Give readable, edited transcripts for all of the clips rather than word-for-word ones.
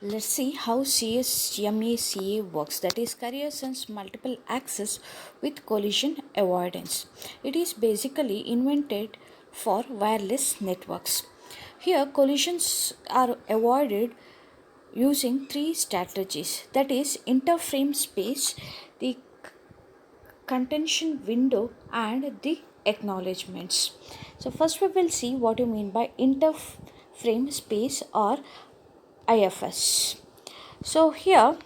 Let's see how CSMA works, that is Carrier Sense Multiple Access with Collision Avoidance. It is basically invented for wireless networks. Here, collisions are avoided using three strategies, that is interframe space, the contention window, and the acknowledgements. So, first we will see what you mean by interframe space or IFS. So here,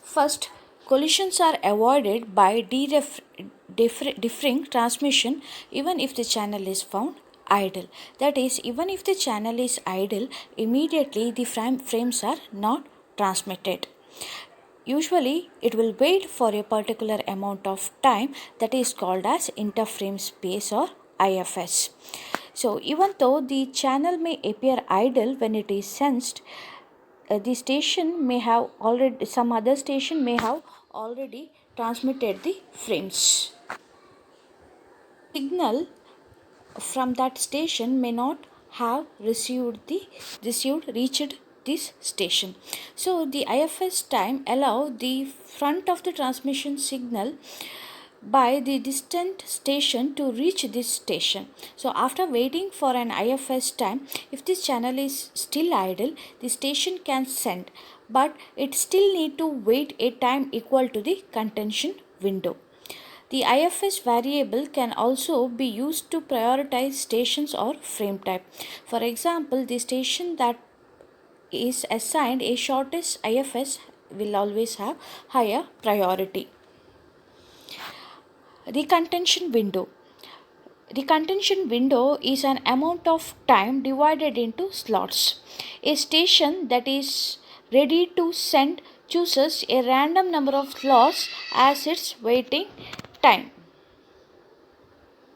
first, collisions are avoided by differing transmission even if the channel is found idle. That is, even if the channel is idle, immediately the frames are not transmitted. Usually, it will wait for a particular amount of time, that is called as interframe space or IFS. So, even though the channel may appear idle when it is sensed, the station may have already, some other station may have already transmitted the frames. Signal from that station may not have reached this station. So the IFS time allow the front of the transmission signal by the distant station to reach this station. So after waiting for an IFS time, if this channel is still idle, the station can send, but it still need to wait a time equal to the contention window. The IFS variable can also be used to prioritize stations or frame type. For example, the station that is assigned a shortest IFS will always have higher priority. The contention window. The contention window is an amount of time divided into slots. A station that is ready to send chooses a random number of slots as its waiting time.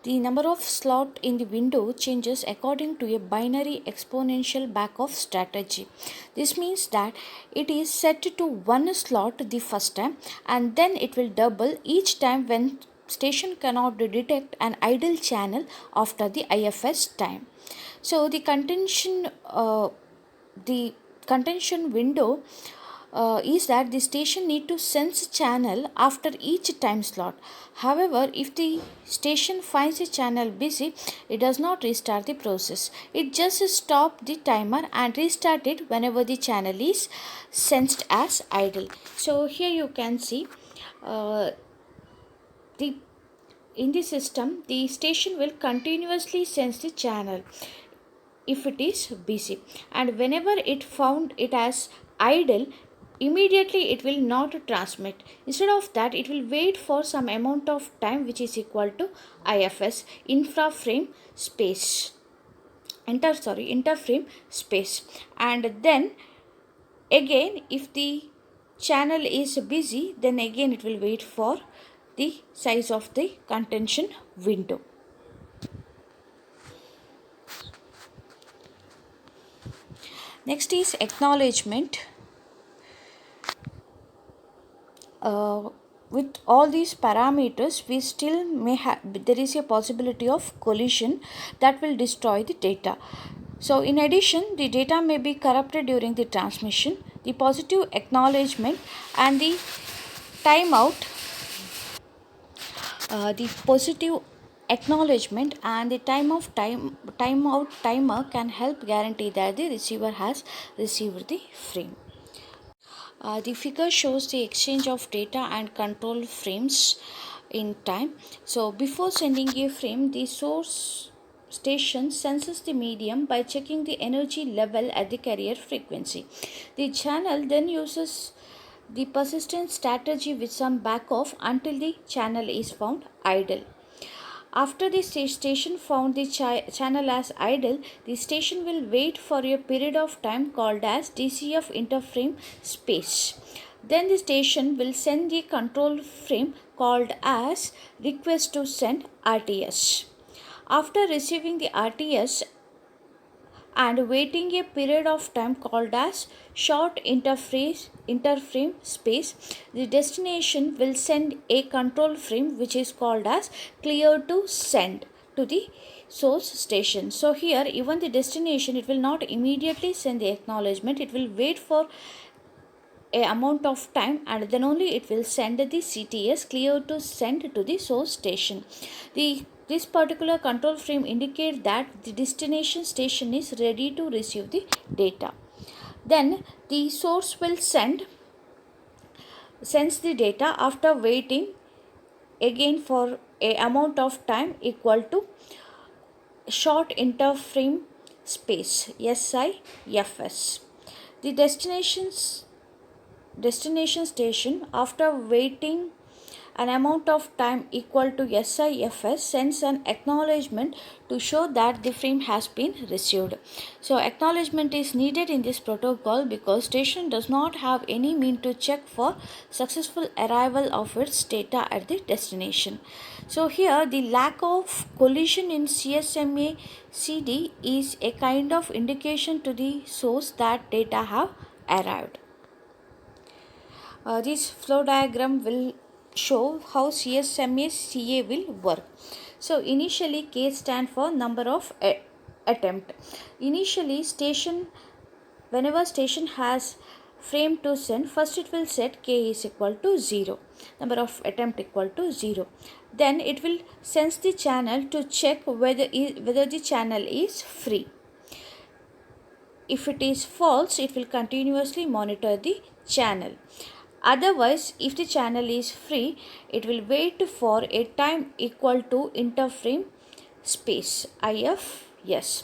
The number of slots in the window changes according to a binary exponential backoff strategy. This means that it is set to one slot the first time and then it will double each time when station cannot detect an idle channel after the IFS time. So the contention window is that the station need to sense channel after each time slot. However, if the station finds a channel busy, it does not restart the process. It just stop the timer and restart it whenever the channel is sensed as idle. So here you can see the in the system, the station will continuously sense the channel if it is busy, and whenever it found it as idle, immediately it will not transmit. Instead of that, it will wait for some amount of time which is equal to IFS, infraframe space, interframe space, and then again if the channel is busy, then again it will wait for the size of the contention window. Next is acknowledgement. With all these parameters, we still may have, there is a possibility of collision that will destroy the data. So in addition, the data may be corrupted during the transmission. The positive acknowledgement and the timeout, the positive acknowledgement and the timeout timer can help guarantee that the receiver has received the frame. The figure shows the exchange of data and control frames in time. So before sending a frame, the source station senses the medium by checking the energy level at the carrier frequency. The channel then uses the persistent strategy with some backoff until the channel is found idle. After the station found the channel as idle, the station will wait for a period of time called as DCF interframe space. Then the station will send the control frame called as request to send RTS. After receiving the RTS and waiting a period of time called as short interframe space, the destination will send a control frame which is called as clear to send to the source station. So here even the destination, it will not immediately send the acknowledgement, it will wait for a amount of time and then only it will send the CTS clear to send to the source station. This particular control frame indicate that the destination station is ready to receive the data. Then the source will sends the data after waiting again for a amount of time equal to short interframe space SIFS. The destination station, after waiting an amount of time equal to SIFS, sends an acknowledgement to show that the frame has been received. So acknowledgement is needed in this protocol because station does not have any mean to check for successful arrival of its data at the destination. So here the lack of collision in CSMA CD is a kind of indication to the source that data have arrived. This flow diagram will show how CSMA CA will work. So initially K stand for number of attempt. Initially whenever station has frame to send, first it will set K is equal to 0, number of attempt equal to 0. Then it will sense the channel to check whether the channel is free. If it is false, it will continuously monitor the channel. Otherwise, if the channel is free, it will wait for a time equal to interframe space IFS,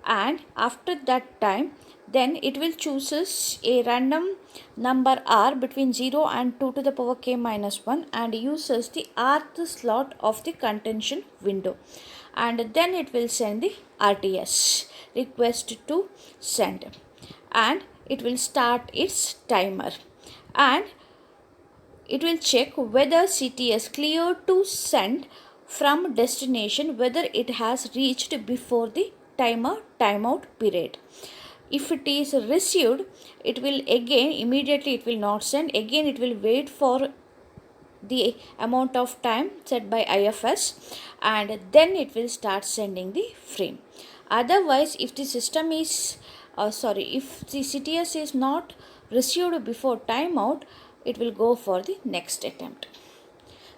and after that time, then it will chooses a random number r between 0 and 2 to the power k minus 1 and uses the rth slot of the contention window, and then it will send the RTS request to send, and it will start its timer, and it will check whether CTS cleared to send from destination, whether it has reached before the timeout period. If it is received, it will again immediately it will not send, again it will wait for the amount of time set by IFS, and then it will start sending the frame. Otherwise, if the system is if the CTS is not received before timeout, it will go for the next attempt.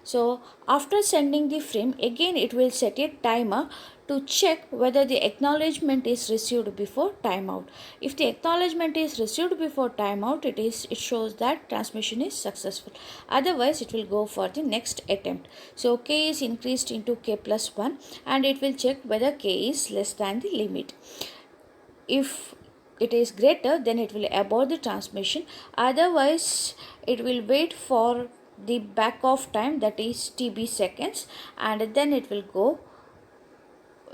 So after sending the frame, again it will set a timer to check whether the acknowledgement is received before timeout. If the acknowledgement is received before timeout, it shows that transmission is successful. Otherwise, it will go for the next attempt. So K is increased into K plus 1, and it will check whether K is less than the limit. If it is greater, then it will abort the transmission. Otherwise, it will wait for the back off time, that is TB seconds, and then it will go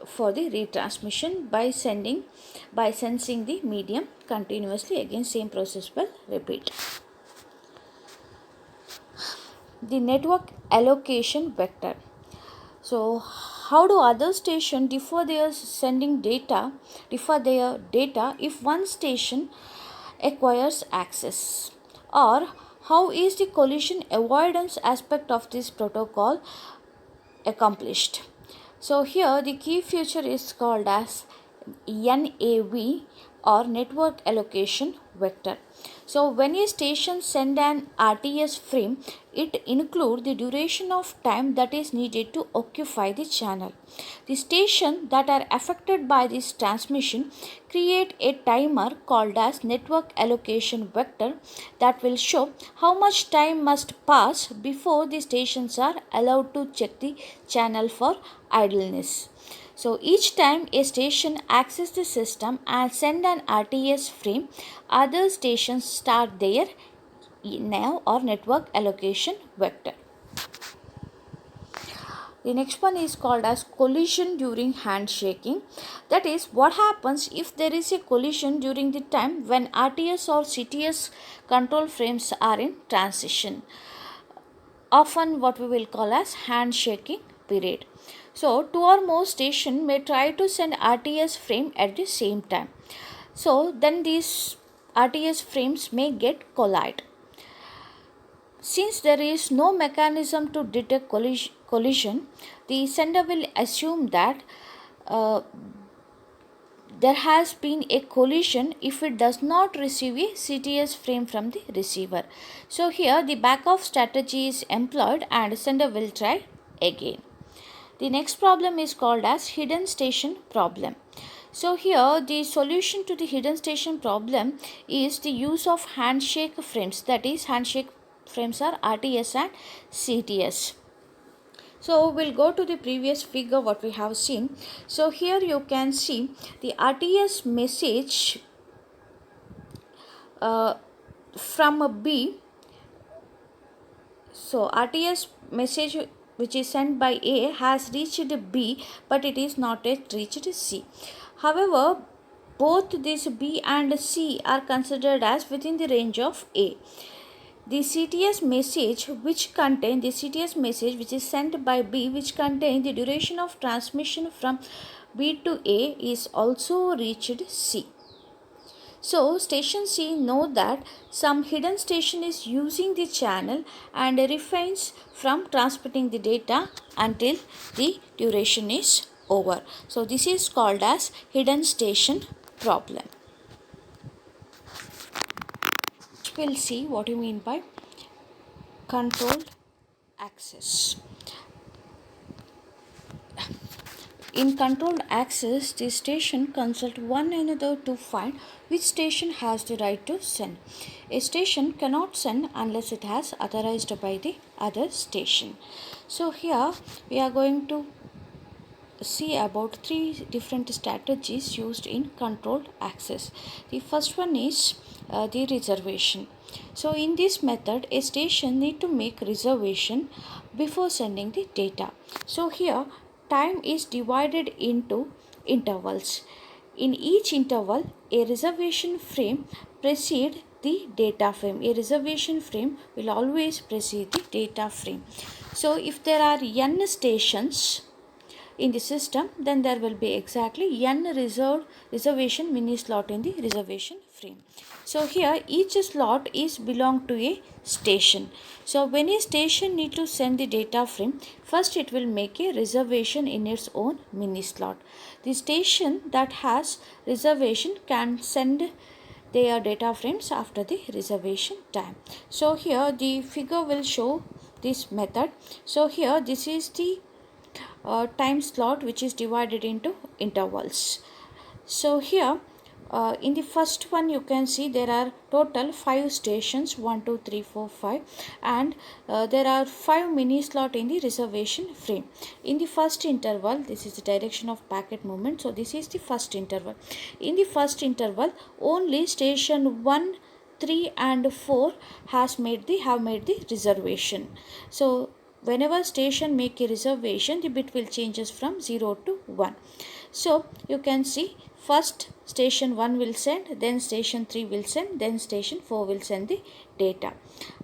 for the retransmission by sensing the medium continuously. Again same process will repeat. The network allocation vector. So how do other stations differ their data if one station acquires access, or how is the collision avoidance aspect of this protocol accomplished? So here the key feature is called as NAV, or network allocation vector. So when a station send an RTS frame, it includes the duration of time that is needed to occupy the channel. The stations that are affected by this transmission create a timer called as network allocation vector that will show how much time must pass before the stations are allowed to check the channel for idleness. So each time a station accesses the system and send an RTS frame, other stations start their NAV, or network allocation vector. The next one is called as collision during handshaking. That is, what happens if there is a collision during the time when RTS or CTS control frames are in transition, often what we will call as handshaking period. So two or more stations may try to send RTS frame at the same time. So then these RTS frames may get collide. Since there is no mechanism to detect collision, the sender will assume that uh, there has been a collision if it does not receive a CTS frame from the receiver. So here the backoff strategy is employed and sender will try again. The next problem is called as hidden station problem. So here the solution to the hidden station problem is the use of handshake frames, that is handshake frames are RTS and CTS. So we'll go to the previous figure what we have seen. So here you can see the RTS message from a B. So RTS message which is sent by A has reached B, but it is not yet reached C. However, both this B and C are considered as within the range of A. The CTS message which is sent by B, which contain the duration of transmission from B to A, is also reached C. So station C know that some hidden station is using the channel and refrains from transmitting the data until the duration is over. So this is called as hidden station problem. We'll see what you mean by controlled access. In controlled access, the station consult one another to find which station has the right to send. A station cannot send unless it has authorized by the other station. So here we are going to see about three different strategies used in controlled access. The first one is the reservation. So in this method, a station need to make reservation before sending the data. So here time is divided into intervals. In each interval, a reservation frame precedes the data frame. A reservation frame will always precede the data frame. So if there are n stations in the system, then there will be exactly n reservation mini slot in the reservation frame. So here each slot is belong to a station. So when a station need to send the data frame, first it will make a reservation in its own mini slot. The station that has reservation can send their data frames after the reservation time. So here the figure will show this method. So here this is the time slot which is divided into intervals. So here in the first one you can see there are total 5 stations 1 2 3 4 5, and there are 5 mini slot in the reservation frame. In the first interval, this is the direction of packet movement, so this is the first interval. In the first interval only station 1 3 and 4 have made the reservation. So whenever station make a reservation, the bit will changes from 0 to 1. So you can see first station 1 will send, then station 3 will send, then station 4 will send the data.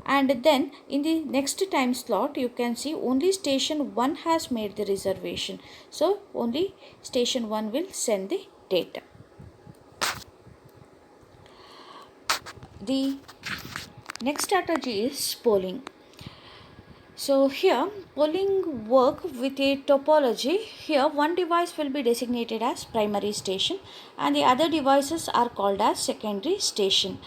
And then in the next time slot you can see only station 1 has made the reservation. So only station 1 will send the data. The next strategy is polling. So here polling work with a topology. Here one device will be designated as primary station and the other devices are called as secondary station.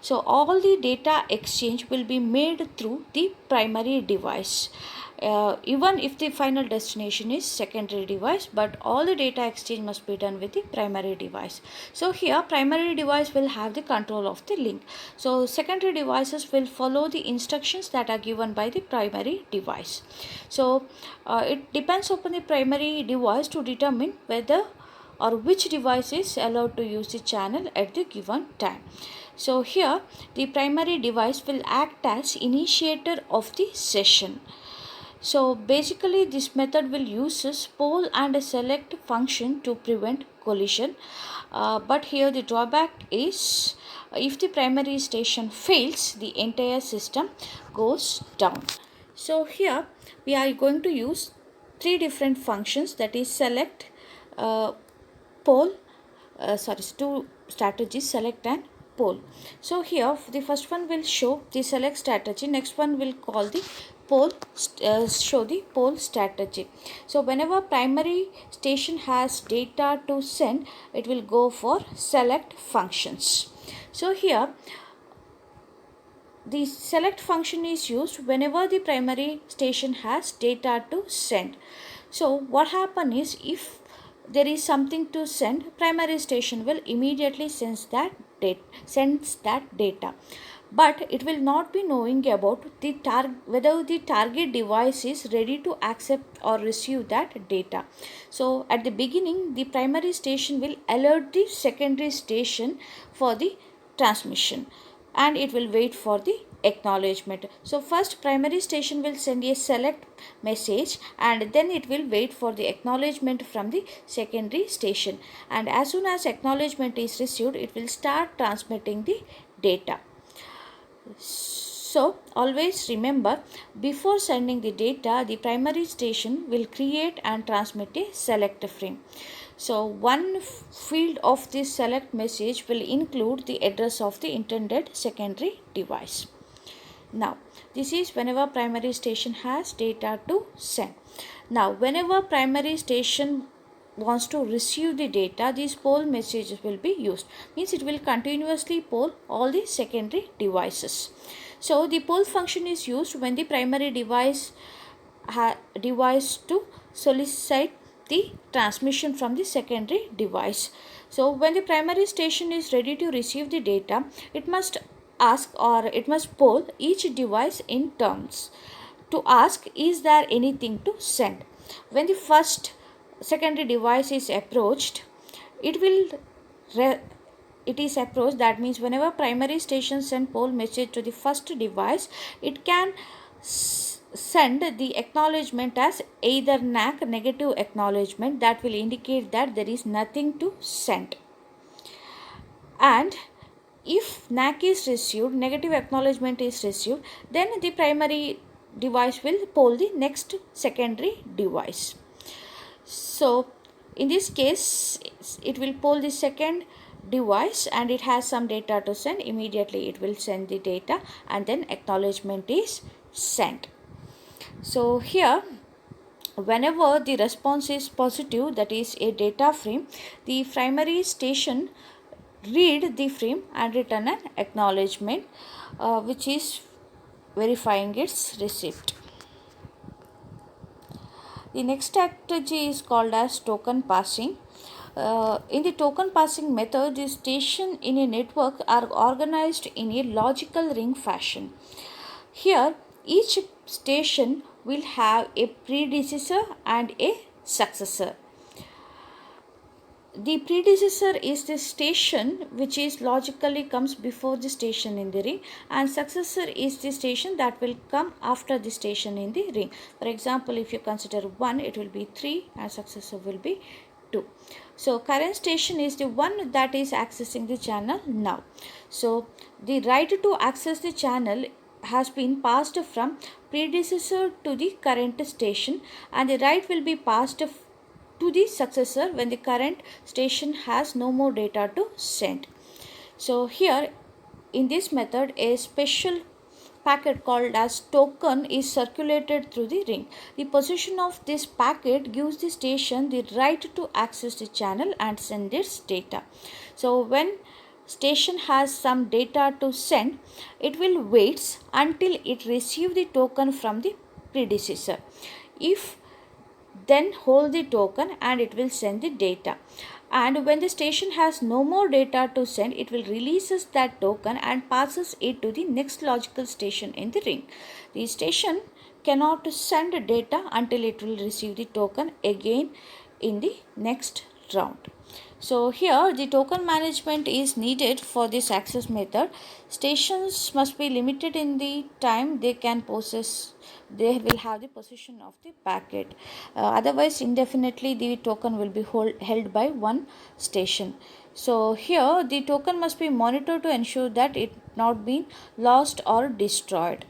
So all the data exchange will be made through the primary device. Even if the final destination is secondary device, but all the data exchange must be done with the primary device. So here primary device will have the control of the link. So secondary devices will follow the instructions that are given by the primary device. So it depends upon the primary device to determine whether or which device is allowed to use the channel at the given time. So here the primary device will act as initiator of the session. So basically this method will use poll and select function to prevent collision. But here the drawback is if the primary station fails, the entire system goes down. So here we are going to use three different functions, that is select, poll, two strategies, select and poll. So here the first one will show the select strategy, next one will call the show the poll strategy. So whenever primary station has data to send, it will go for select functions. So here the select function is used whenever the primary station has data to send. So what happens is, if there is something to send, primary station will immediately sends that data, but it will not be knowing about the whether the target device is ready to accept or receive that data. So at the beginning, the primary station will alert the secondary station for the transmission, and it will wait for the acknowledgement. So first primary station will send a select message, and then it will wait for the acknowledgement from the secondary station, and as soon as acknowledgement is received, it will start transmitting the data. So always remember, before sending the data, the primary station will create and transmit a select frame. So one field of this select message will include the address of the intended secondary device. Now this is whenever primary station has data to send. Now whenever primary station wants to receive the data, these poll messages will be used. Means it will continuously poll all the secondary devices. So the poll function is used when the primary device to solicit the transmission from the secondary device. So when the primary station is ready to receive the data, it must ask, or it must poll each device in turns to ask, is there anything to send. When the first secondary device is approached, it is approached. That means whenever primary station send poll message to the first device, it can send the acknowledgement as either NAC, negative acknowledgement, that will indicate that there is nothing to send, and if NAC is received, negative acknowledgement is received, then the primary device will poll the next secondary device. So in this case, it will poll the second device and it has some data to send. Immediately it will send the data, and then acknowledgement is sent. So here, whenever the response is positive, that is a data frame, the primary station read the frame and return an acknowledgement, which is verifying its receipt. The next strategy is called as token passing. In the token passing method, the stations in a network are organized in a logical ring fashion. Here, each station will have a predecessor and a successor. The predecessor is the station which is logically comes before the station in the ring, and successor is the station that will come after the station in the ring. For example, if you consider 1, it will be 3 and successor will be 2. So current station is the one that is accessing the channel now. So the right to access the channel has been passed from predecessor to the current station, and the right will be passed to the successor when the current station has no more data to send. So here in this method, a special packet called as token is circulated through the ring. The position of this packet gives the station the right to access the channel and send its data. So when station has some data to send, it will wait until it receives the token from the predecessor. If then hold the token and it will send the data, and when the station has no more data to send, it will releases that token and passes it to the next logical station in the ring. The station cannot send data until it will receive the token again in the next round. So here the token management is needed for this access method. Stations must be limited in the time they can possess. They will have the possession of the packet. Otherwise, indefinitely the token will be held by one station. So here the token must be monitored to ensure that it not been lost or destroyed.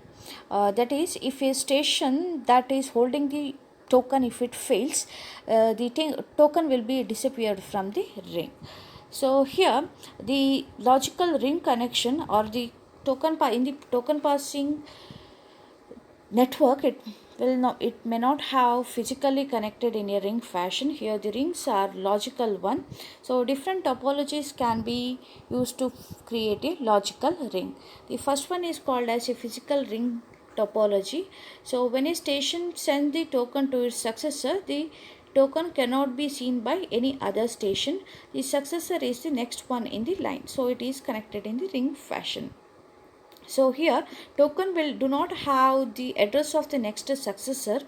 That is, if a station that is holding the token, if it fails, the token will be disappeared from the ring. So here the logical ring connection or the token in the token passing network, it may not have physically connected in a ring fashion. Here the rings are logical one, so different topologies can be used to create a logical ring. The first one is called as a physical ring topology. So when a station sends the token to its successor, the token cannot be seen by any other station. The successor is the next one in the line, so it is connected in the ring fashion. So here token will do not have the address of the next successor.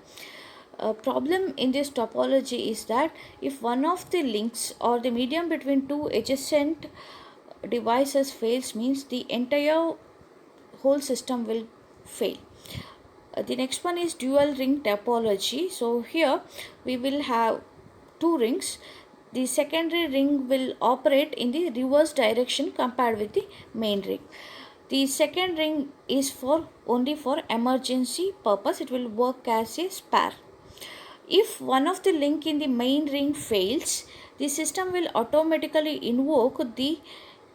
A problem in this topology is that if one of the links or the medium between two adjacent devices fails, means the entire whole system will fail. The next one is dual ring topology. So here we will have two rings. The secondary ring will operate in the reverse direction compared with the main ring. The second ring is for only for emergency purpose. It will work as a spare. If one of the link in the main ring fails, the system will automatically invoke the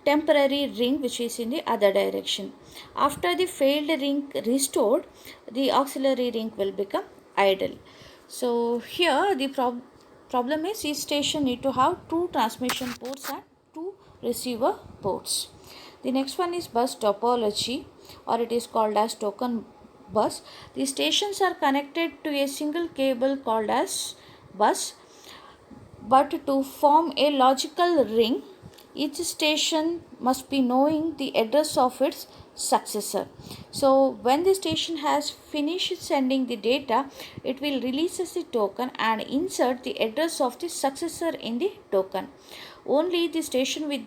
temporary ring which is in the other direction. After the failed ring restored, the auxiliary ring will become idle. So here the problem is each station need to have two transmission ports and two receiver ports. The next one is bus topology, or it is called as token bus. The stations are connected to a single cable called as bus, but to form a logical ring, each station must be knowing the address of its successor. So when the station has finished sending the data, it will release the token and insert the address of the successor in the token. Only the station with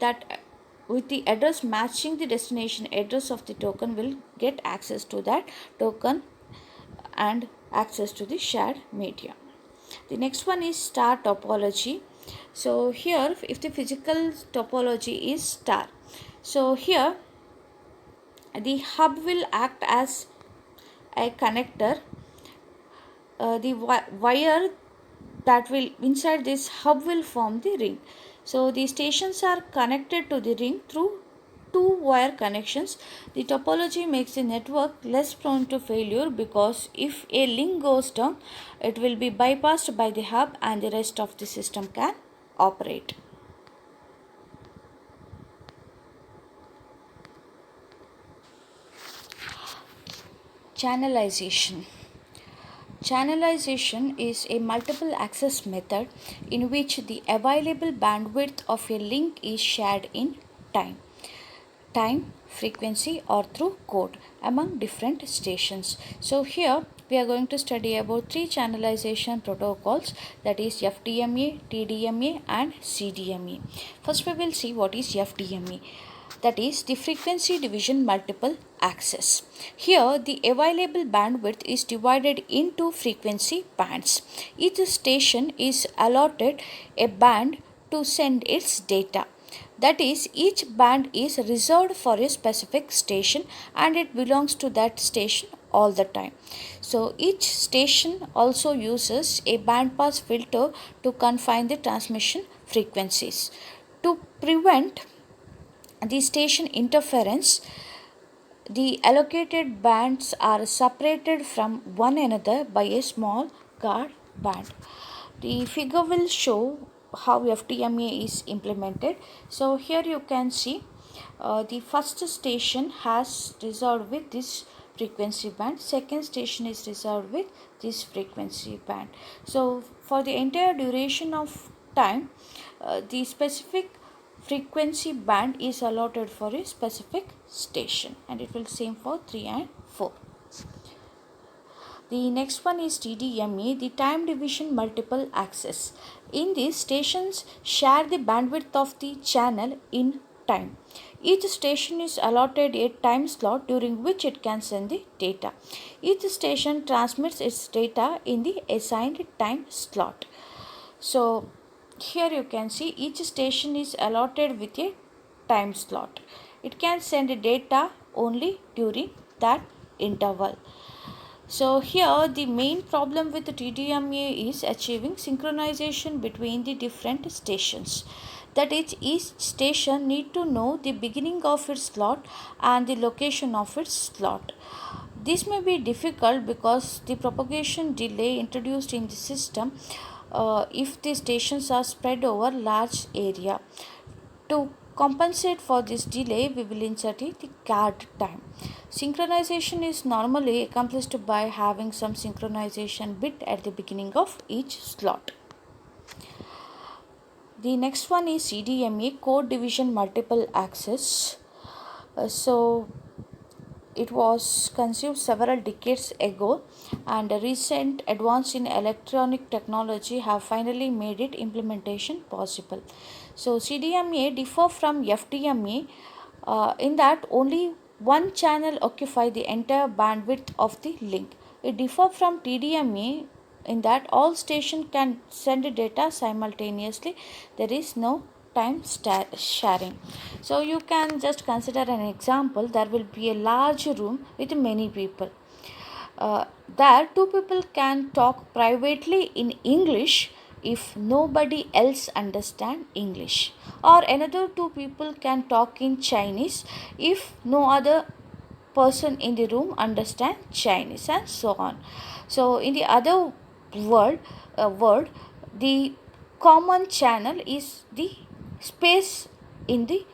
the address matching the destination address of the token will get access to that token and access to the shared media. The next one is star topology. So here if the physical topology is star, so here the hub will act as a connector. The wire that will inside this hub will form the ring. So the stations are connected to the ring through two wire connections. The topology makes the network less prone to failure because if a link goes down, it will be bypassed by the hub and the rest of the system can operate. Channelization. Channelization is a multiple access method in which the available bandwidth of a link is shared in time, frequency, or through code among different stations. So here we are going to study about three channelization protocols, that is FDMA, TDMA and CDMA. First we will see what is FDMA, that is the frequency division multiple access. Here the available bandwidth is divided into frequency bands. Each station is allotted a band to send its data. That is, each band is reserved for a specific station and it belongs to that station all the time. So each station also uses a bandpass filter to confine the transmission frequencies. To prevent the station interference, the allocated bands are separated from one another by a small guard band. The figure will show how FDMA is implemented. So here you can see the first station has reserved with this frequency band, second station is reserved with this frequency band. So for the entire duration of time, the specific frequency band is allotted for a specific station and it will same for 3 and 4. The next one is TDMA, the time division multiple access. In this, stations share the bandwidth of the channel in time. Each station is allotted a time slot during which it can send the data. Each station transmits its data in the assigned time slot. So here you can see each station is allotted with a time slot. It can send data only during that interval. So here the main problem with the TDMA is achieving synchronization between the different stations. That is, each station need to know the beginning of its slot and the location of its slot. This may be difficult because the propagation delay introduced in the system if the stations are spread over large area. To compensate for this delay, we will insert the guard time. Synchronization is normally accomplished by having some synchronization bit at the beginning of each slot. The next one is CDMA, code division multiple access. So it was conceived several decades ago, and recent advances in electronic technology have finally made its implementation possible. So CDMA differ from FDMA in that only one channel occupies the entire bandwidth of the link. It differs from TDMA in that all stations can send data simultaneously. There is no time sharing. So you can just consider an example. There will be a large room with many people. There two people can talk privately in English if nobody else understand English, or another two people can talk in Chinese if no other person in the room understand Chinese, and so on. So in the other word, the common channel is the space in the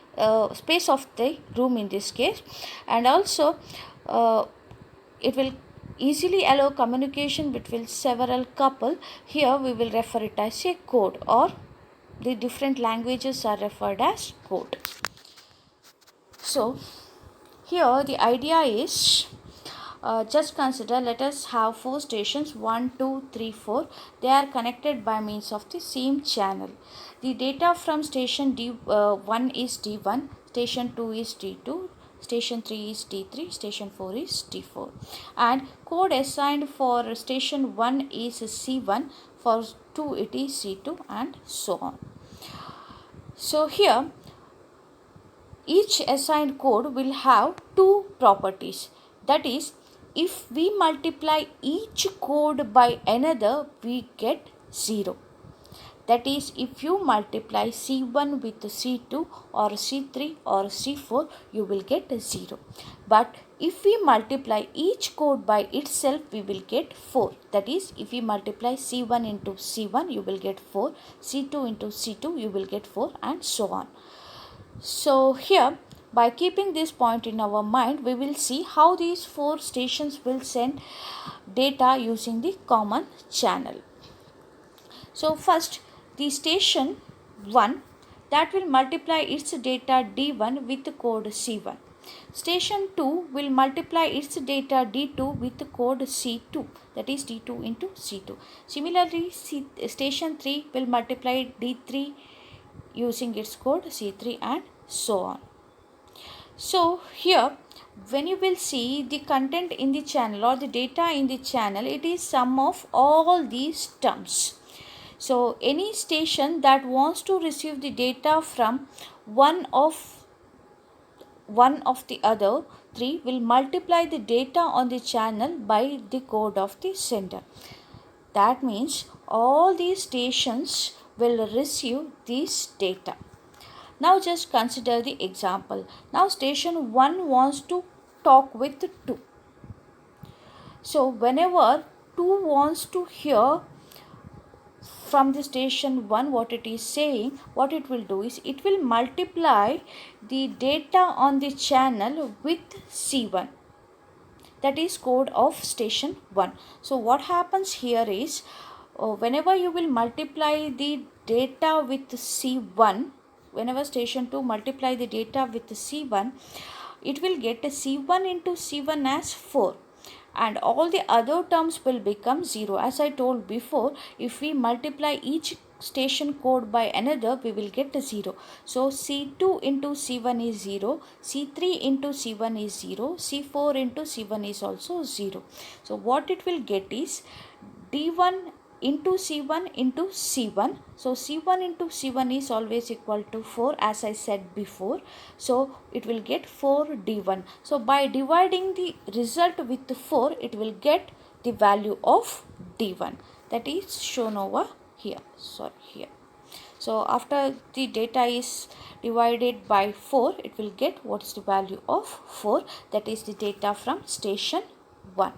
space of the room in this case, and also it will easily allow communication between several couple. Here we will refer it as a code, or the different languages are referred as code. So here the idea is, just consider, let us have four stations 1, 2, 3, 4. They are connected by means of the same channel. The data from station D1 is D1, station 2 is D2, station 3 is D3, station 4 is D4, and code assigned for station 1 is C1, for 2 it is C2, and so on. So here each assigned code will have two properties. That is, if we multiply each code by another, we get 0. That is, if you multiply C1 with C2 or C3 or C4, you will get 0. But if we multiply each code by itself, we will get 4. That is, if we multiply C1 into C1, you will get 4. C2 into C2, you will get 4, and so on. So here, by keeping this point in our mind, we will see how these four stations will send data using the common channel. So first, the station 1, that will multiply its data D1 with the code C1. Station 2 will multiply its data D2 with the code C2, that is D2 into C2. Similarly, station 3 will multiply D3 using its code C3, and so on. So here, when you will see the content in the channel or the data in the channel, it is sum of all these terms. So any station that wants to receive the data from one of the other three will multiply the data on the channel by the code of the sender. That means all these stations will receive this data. Now just consider the example. Now station 1 wants to talk with 2. So whenever 2 wants to hear from the station 1 what it is saying, what it will do is it will multiply the data on the channel with C1. That is code of station 1. So what happens here is, whenever you will multiply the data with C1, whenever station 2 multiply the data with C1, it will get a C1 into C1 as 4, and all the other terms will become 0. As I told before, if we multiply each station code by another, we will get a 0. So C2 into C1 is 0, C3 into C1 is 0, C4 into C1 is also 0. So what it will get is D1 into C1 into C1. So C1 into C1 is always equal to 4, as I said before. So it will get 4D1. So by dividing the result with 4, it will get the value of D1. That is shown over here. Here. So after the data is divided by 4, it will get what is the value of 4. That is the data from station 1.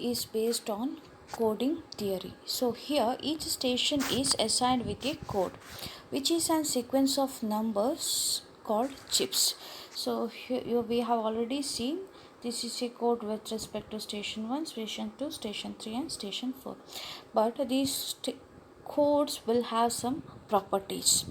Is based on coding theory. So here each station is assigned with a code, which is a sequence of numbers called chips. So here we have already seen this is a code with respect to station 1, station 2, station 3 and station 4. But these codes will have some properties.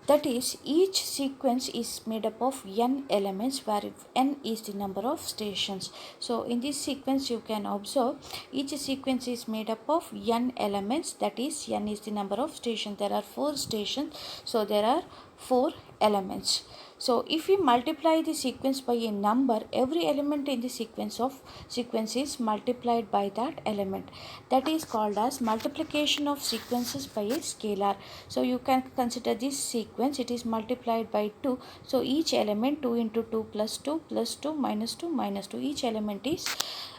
That is, each sequence is made up of n elements, where n is the number of stations. So in this sequence you can observe each sequence is made up of n elements, that is n is the number of stations. There are 4 stations, so there are 4 elements. So if we multiply the sequence by a number, every element in the sequence is multiplied by that element. That is called as multiplication of sequences by a scalar. So you can consider this sequence, it is multiplied by 2. So each element 2 into 2 plus 2 plus 2 minus 2 minus 2, each element is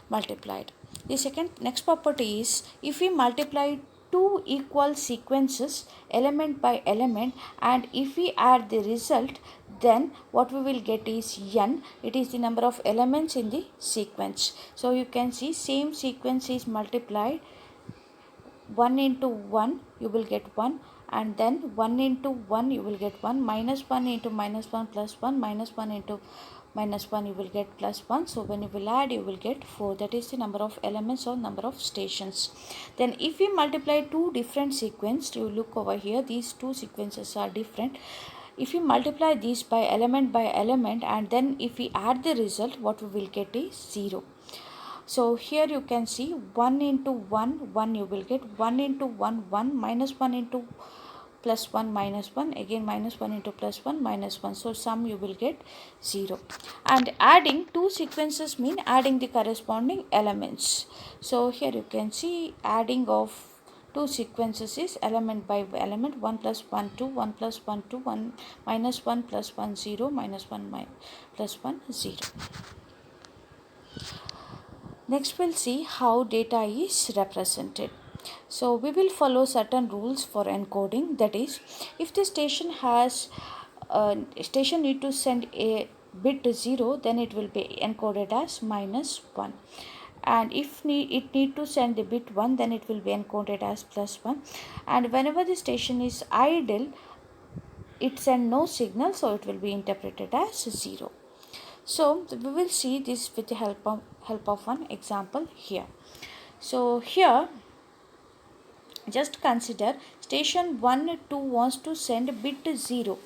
multiplied. The next property is, if we multiply two equal sequences element by element, and if we add the result, then what we will get is n. It is the number of elements in the sequence. So you can see same sequence is multiplied 1 into 1 you will get 1, and then 1 into 1 you will get 1, minus 1 into minus 1 plus 1, minus 1 into minus 1 you will get plus 1. So when you will add you will get 4. That is the number of elements or number of stations. Then if we multiply two different sequences, you look over here, these two sequences are different. If we multiply these by element, and then if we add the result, what we will get is 0. So here you can see 1 into 1, 1 you will get, 1 into 1, 1, minus 1 into plus 1 minus 1, again minus 1 into plus 1 minus 1. So sum you will get 0. And adding two sequences mean adding the corresponding elements. So here you can see adding of two sequences is element by element, 1 plus 1 2, 1 plus 1 2, 1 minus 1 plus 1 0, minus 1 plus 1 0. Next we'll see how data is represented. So we will follow certain rules for encoding. That is, if the station has station need to send a bit 0, then it will be encoded as minus 1. And if it need to send the bit 1, then it will be encoded as plus 1. And whenever the station is idle, it send no signal, so it will be interpreted as 0. So we will see this with the help of one example here. So here just consider station 1 2 wants to send bit 0.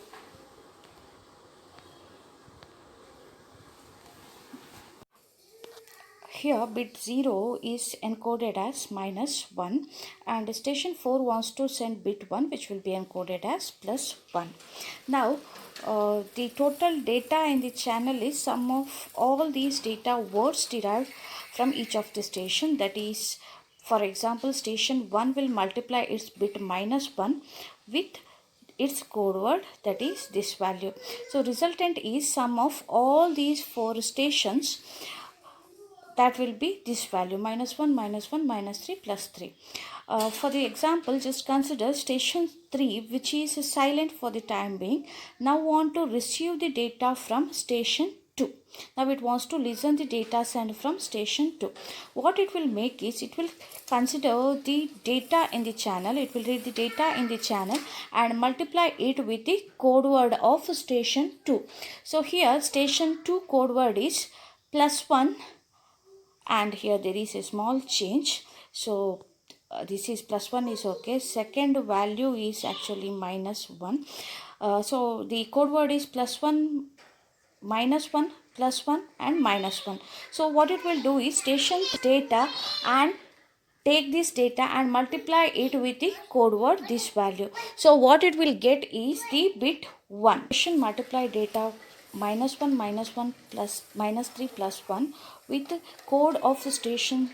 Here bit 0 is encoded as minus 1, and station 4 wants to send bit 1, which will be encoded as plus 1. Now the total data in the channel is sum of all these data words derived from each of the station. That is, for example, station 1 will multiply its bit minus 1 with its code word, that is this value. So resultant is sum of all these 4 stations, that will be this value, minus 1 minus 1 minus 3 plus 3. For the example, just consider station 3, which is silent for the time being, now want to receive the data from station 2. Now it wants to listen the data sent from station 2. What it will make is, it will consider the data in the channel, it will read the data in the channel and multiply it with the code word of station 2. So here station 2 code word is plus 1, and here there is a small change. So this is plus 1 is okay, second value is actually minus 1. So the code word is plus 1, minus 1, plus 1 and minus 1. So what it will do is station data and take this data and multiply it with the code word this value. So what it will get is the bit 1. Station multiply data minus 1 minus 1 plus minus 3 plus 1 with the code of the station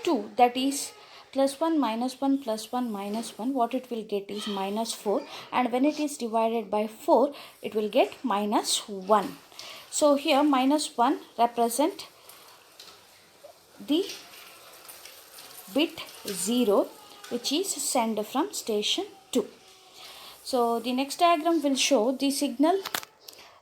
2, that is plus 1 minus 1 plus 1 minus 1. What it will get is minus 4, and when it is divided by 4 it will get minus 1. So here minus 1 represent the bit 0, which is sent from station 2. So the next diagram will show the signal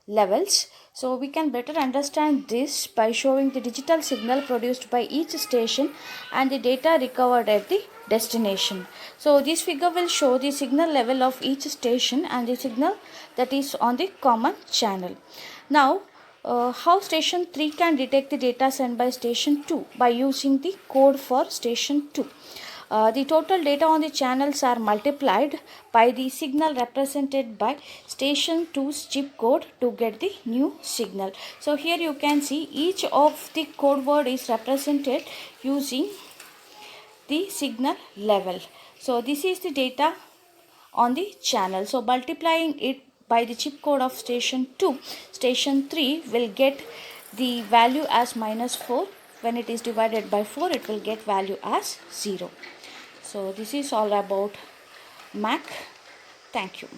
levels. So we can better understand this by showing the digital signal produced by each station and the data recovered at the destination. So this figure will show the signal level of each station and the signal that is on the common channel. Now how station 3 can detect the data sent by station 2 by using the code for station 2. The total data on the channels are multiplied by the signal represented by station 2's chip code to get the new signal. So here you can see each of the code word is represented using the signal level. So this is the data on the channel. So multiplying it by the chip code of station 2, station 3 will get the value as -4. When it is divided by 4, it will get value as 0. So this is all about MAC. Thank you.